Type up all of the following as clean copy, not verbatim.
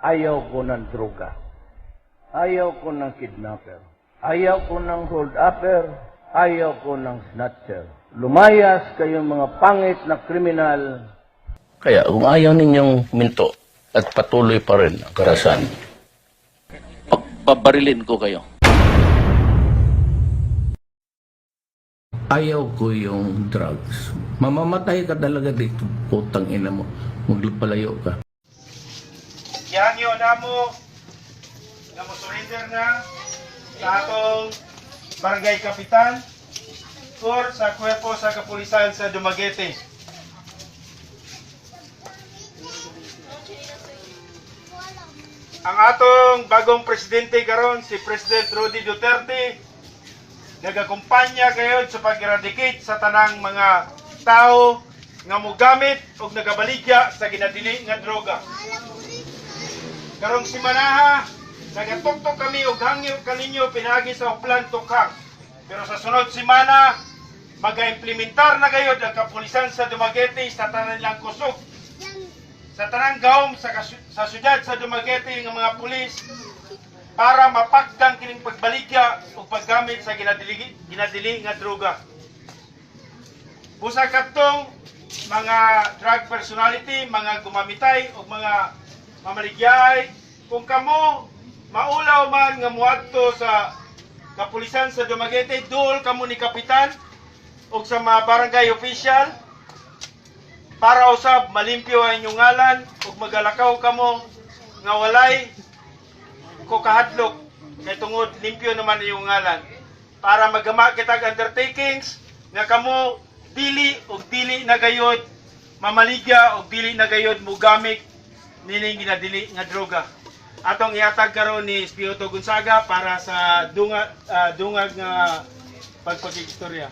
Ayaw ko ng droga. Ayaw ko ng kidnapper. Ayaw ko ng hold-upper. Ayaw ko ng snatcher. Lumayas kayong mga pangit na kriminal. Kaya kung ayaw ninyong minto at patuloy pa rin ang karahasan, pabarilin ko kayo. Ayaw ko yung drugs. Mamamatay ka talaga dito. Putang ina mo. Magpalayo ka. Yan yun na mo surrender na sa atong barangay kapitan or sa kwerpo sa kapulisan sa Dumaguete. Ang atong bagong presidente karon si President Roddy Duterte nagakumpanya kayo sa pag-eradicate sa tanang mga tao nga mogamit og nagabaligya sa ginadili nga droga. Karong simanaha, nagatuktok kami og hangyo kaninyo pinagi sa Uplan Tukhang. Pero sa sunod simana, mag-implementar na kayo ang kapulisan sa Dumaguete sa tanan lang kusog. Sa tanang gawom sa syudad sa Dumaguete ng mga pulis para mapagdang kining pagbaligya o paggamit sa ginadili nga droga. Busa katong mga drug personality, mga gumamitay o mga mamaligyaay, kung kamo maulaw man nga muadto sa kapulisan sa Dumaguete, duol kamo ni kapitan o sa mga barangay official para usab malimpyo ang inyong ngalan ug magalakaw kamo nga walay ko kahadlok kay tungod limpyo naman iyong ngalan para magama kitag undertakings nga kamo dili og dili na gayud mamaligya og dili na gayud mugamit nining ginadili nga droga. Atong ihatag karon ni Espioto Gonzaga para sa dungag nga pagpakistorya.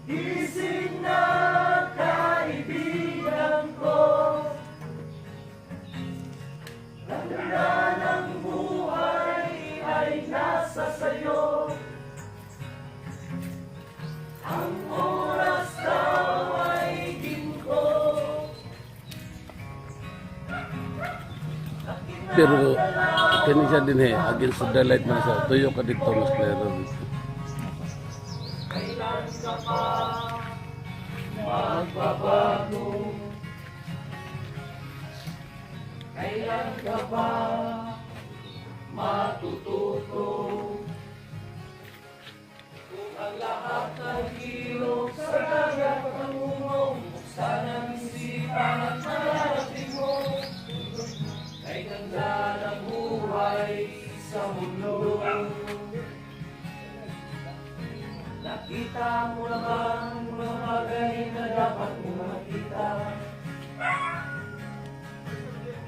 Gising na kaibigan ko, ganda ng buhay ay nasa sayo. Ang oras daw ay ginto. Pero kani siya din against the daylight man sa tuyo ka dito mas klaro dito. Kailan ka pa magbabago? Kailan ka ba matututo? Kung ang lahat ng ilog sa dagat pangungong, buksan ang isipan at mararating mo. Kay ganda ng buhay sa mundo. Nakita mo na ba ang mga bagay na dapat mo makita?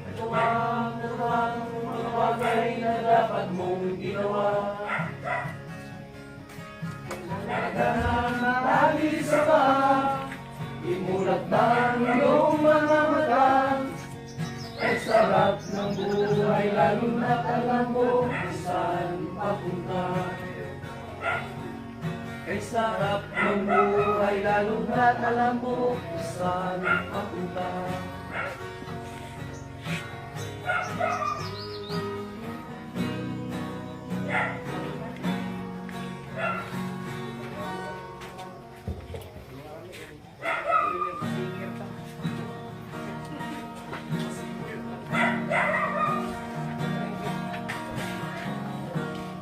Nagawa mo na ba ang mga bagay na dapat mong ginawa? Lagi sa ba, imulat na ang iyong mga mata. Ay sarap ng buhay, lalo na alam mo kung saan papunta. Ay sarap ng buhay, lalo na alam mo kung saan papunta.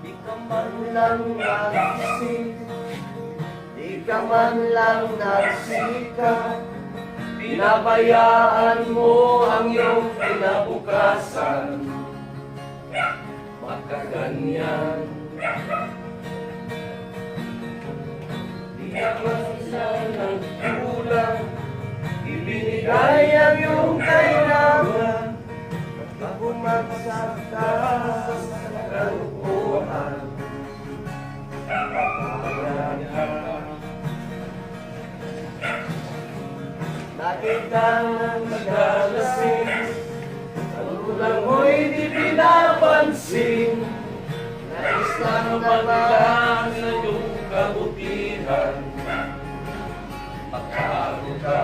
Di ka man lang nagising, di ka man lang nagsikat, pinabayaan mo ang iyong kinabukasan. Magkaganyan, di ka man lang nagkulang, ibinigay ang iyong kailangan. Bumagsak ka sa kalukuhan, lagi kang naglalasing, ang ulang mo'y di pinapansin. Nais lang maglaan na iyong kabutihan, magbago ka.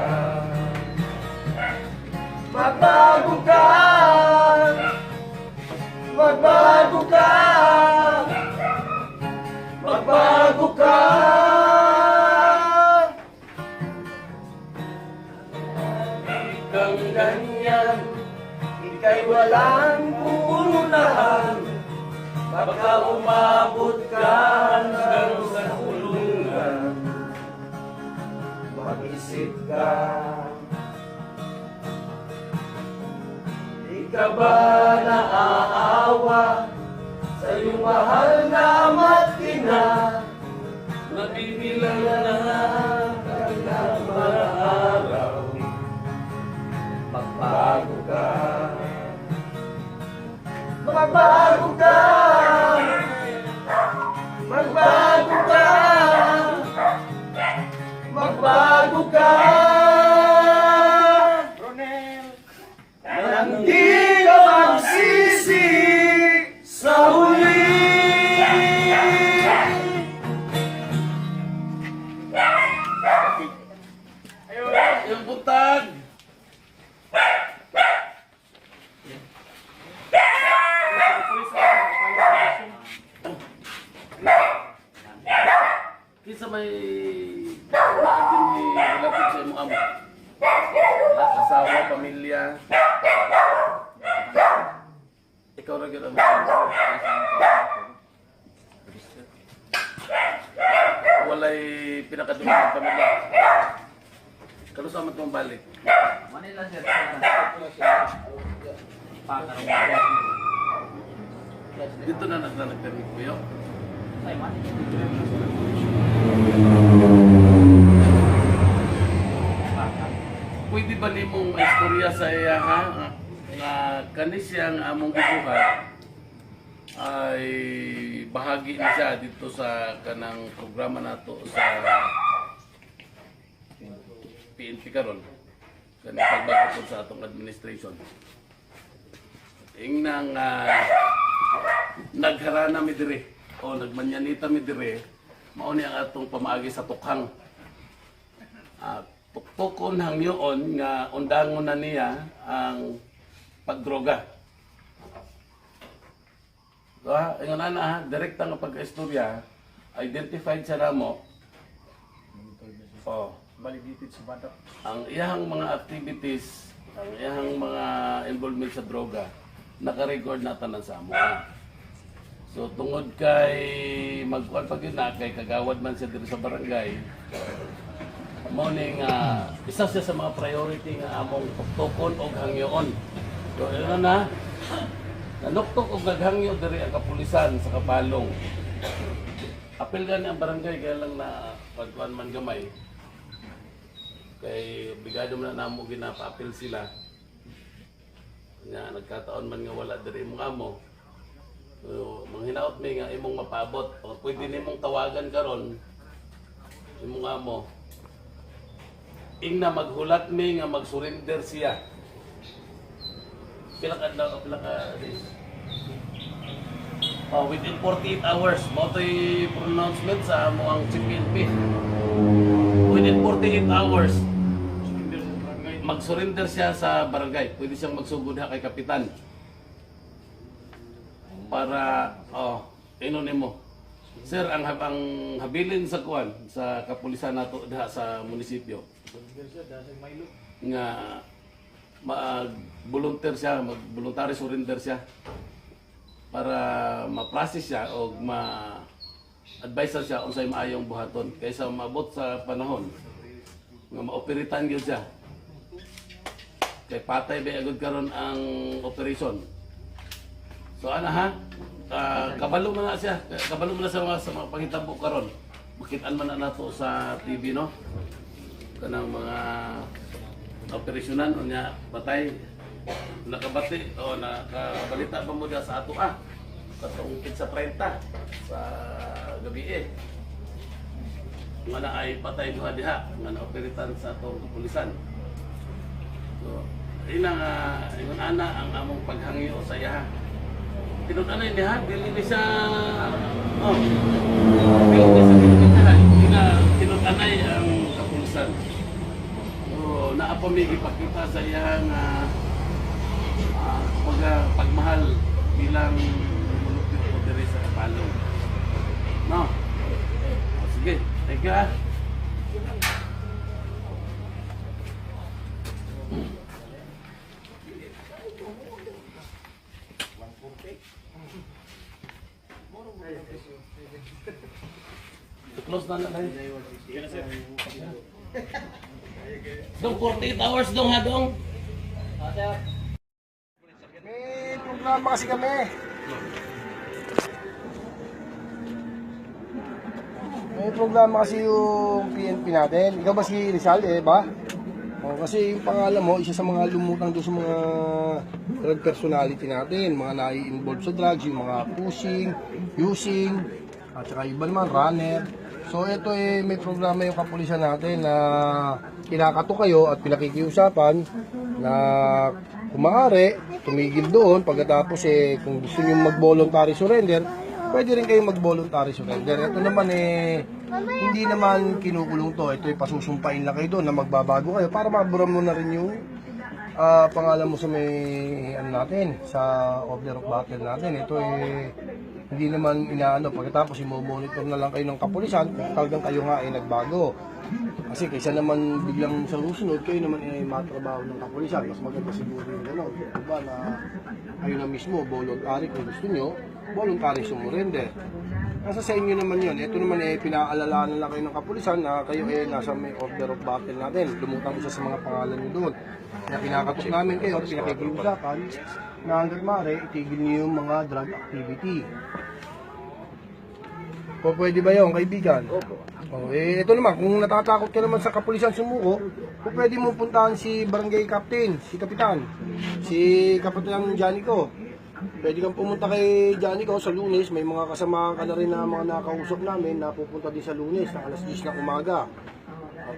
Magbago ka, magbago ka, magbago ka. Ikang ganyan, ika'y walang pupunahan, baka umabot ka hanggang sa kulungan. Mag-isip ka. Di ka ba naaawa sa iyong mahal na ama't ina? Nabibilang na kanilang mga araw. Magbago ka, magbago ka, magbago ka, magbago ka. Nang di ka magsisi sa huli. Yung butag! Kisa may lapit sa imong amo. Asawa, pamilya. Ikaw na gano'n. Walay pinakadumi ng pamilya. Kano sa amat mong balik? Manila sir. Dito na nagtanig ko yun. Ay, Manila. Pwede ba ni mong istorya sa iya ha? Nga kanis siyang among gibuhat ay bahagi na siya dito sa kanang programa nato sa PNP karon. Kanang pagbago po sa atong administration. Ingnang nagharana mi dire o nagmanyanita mi dire mao ni ang atong pamaagi sa tukhang. Tuktukon hangyoon nga undangon na niya ang pagdroga. Diba? Ingon na direkta nga pagka-istorya, identified sa namo. Oh, Validated sa bata. ang iyang mga activities ang iyang mga involvement sa droga, naka-record na tanan sa amo. So tungod kay magkuan pag yun na, kay kagawad man siya dito sa barangay, mo ning isa siya sa mga priority nga among tuktukon o hangyoon. So ano na, nanuktok o naghangyo diri ang kapulisan sa Kapalong. Apel gani ang barangay kaya lang na pagkuan man gamay. Kay obligado man na namo ginapa-apel sila. Nga nagkataon man nga wala diri imong amo. So, manghinaot mi nga imong mapabot. O pwede nimong tawagan karon imong amo. Ingna maghulat mi nga mag-surrender siya. Pila ka days? Within 48 hours, mo to'y pronouncement sa amo ang CPNP. Within 48 hours, mag-surrender siya sa barangay. Pwede siyang magsugod ha kay kapitan. Para, mo. Sir, ang habilin sa kuan sa kapulisan nato diha sa munisipyo. Nga mag-volunteer siya, mag-voluntary surrender siya para ma-process siya o ma-advise siya unsay maayong buhaton kaysa maabot sa panahon nga maoperitan gyud siya. Kay patay ba agad karon ang operation. So ana ha, kabalo na siya, kabalo na sa mga panghitabo karon. Makitaan man na nato sa TV no. Kanang mga operasyonan unya patay nakabati o nakabalita pa mo diha sa ato katong sa 30 sa gabi nga na ay patay diha nga naoperitan sa atong kapulisan. So ina nga ingon ana ang among paghangyo sa iya. Tinun-anay niya, dili ni siya tinun-anay ang kapulisan. So naapamig ipakita sa iya nga pagmahal bilang mulupit o diri sa Kapalong. No? Sige, thank you. Close na lang. Dong 48 hours dong ha dong. May programa kasi kami. May programa kasi yung PNP natin. Ikaw ba si Rizal ba? O, kasi yung pangalan mo, isa sa mga lumutang doon sa mga drug personality natin. Mga nai-involve sa drugs, yung mga pushing, using, at saka iba naman, runner. So ito may programa yung kapulisan natin na kinakato kayo at pinakikiusapan na kung maaari, tumigil doon. Pagkatapos kung gusto nyo mag-voluntary surrender, pwede rin kayong mag-voluntary surrender. Ito naman hindi naman kinukulong to. Ito pasusumpain lang kayo doon na magbabago kayo para mabura mo na rin yung pangalan mo sa may natin, sa order of battle natin. Ito hindi naman inaano. Pagkatapos i-monitor na lang kayo ng kapulisan kung talagang kayo nga nagbago. Kasi kaysa naman biglang sa susunod, kayo naman matrabaho ng kapulisan. Mas maganda siguro yung gano'n. Diba na kayo na mismo, voluntary kung gusto nyo, voluntary surrender. Nasa sa inyo naman yun. Ito naman pinaalalanan lang kayo ng kapulisan na kayo nasa may order of battle natin. Lumutang isa sa mga pangalan nyo doon. Kaya kinakatok namin kayo at pinakikiusapan na hanggang maaari, itigil niyo yung mga drug activity. O pwede ba yun, kaibigan? Opo. Ito naman, kung natatakot ka naman sa kapulisan sumuko, kung pwede mo puntahan si barangay captain, si kapitan, si kapitan Janico. Pwede kang pumunta kay Janico sa Lunes, may mga kasama ka na rin na mga nakausap namin na pupunta din sa Lunes na alas 10 ng umaga.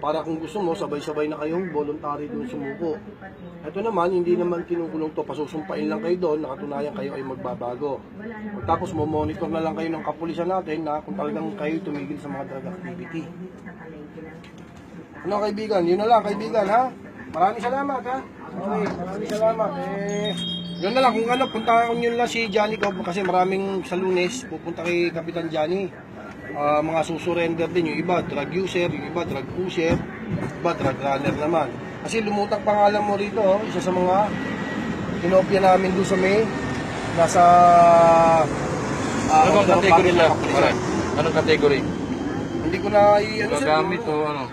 Para kung gusto mo, sabay-sabay na kayong voluntary doon sumuko. Ito naman, hindi naman kinukulong to, pasusumpain lang kayo doon, nakatunayan kayo ay magbabago. Tapos mo-monitor na lang kayo ng kapulisan natin na kung talagang kayo tumigil sa mga drug activity. Ano kaibigan? Yun na lang kaibigan ha? Maraming salamat ha? Okay, maraming salamat. Yun na lang, kung ano, punta nyo lang si Johnny Cobb kasi maraming sa Lunes, pupunta kay Kapitan Johnny. Mga susurrender din, yung iba drug user, yung iba drug pusher, iba drug runner naman. Kasi lumutang pangalan mo rito, isa sa mga kinopya namin doon sa may nasa Anong order of category battle na? ng kapulisan. Anong category? Hindi ko na i-ano sir. Gagamit o ano?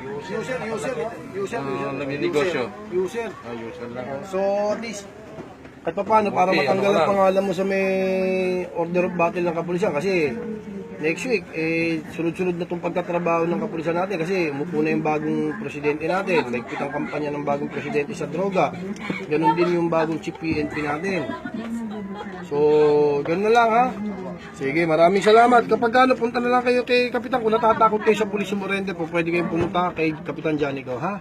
User. Nagninegosyo. User. Ayusan lang. So at least kahit pa paano para Okay, matanggal ano ang lang. pangalan mo sa may order of battle ng kapulisan kasi next week sunod-sunod na itong pagtatrabaho ng kapulisan natin kasi umupo na yung bagong presidente natin, nagpit ang kampanya ng bagong presidente sa droga, ganun din yung bagong chief PNP natin. So ganun na lang ha. Sige, maraming salamat. Kapag ano, punta na lang kayo kay Kapitan. Kung natatakot kayo sa pulis mo rende po, pwede kayong pumunta kay Kapitan Janico, ha?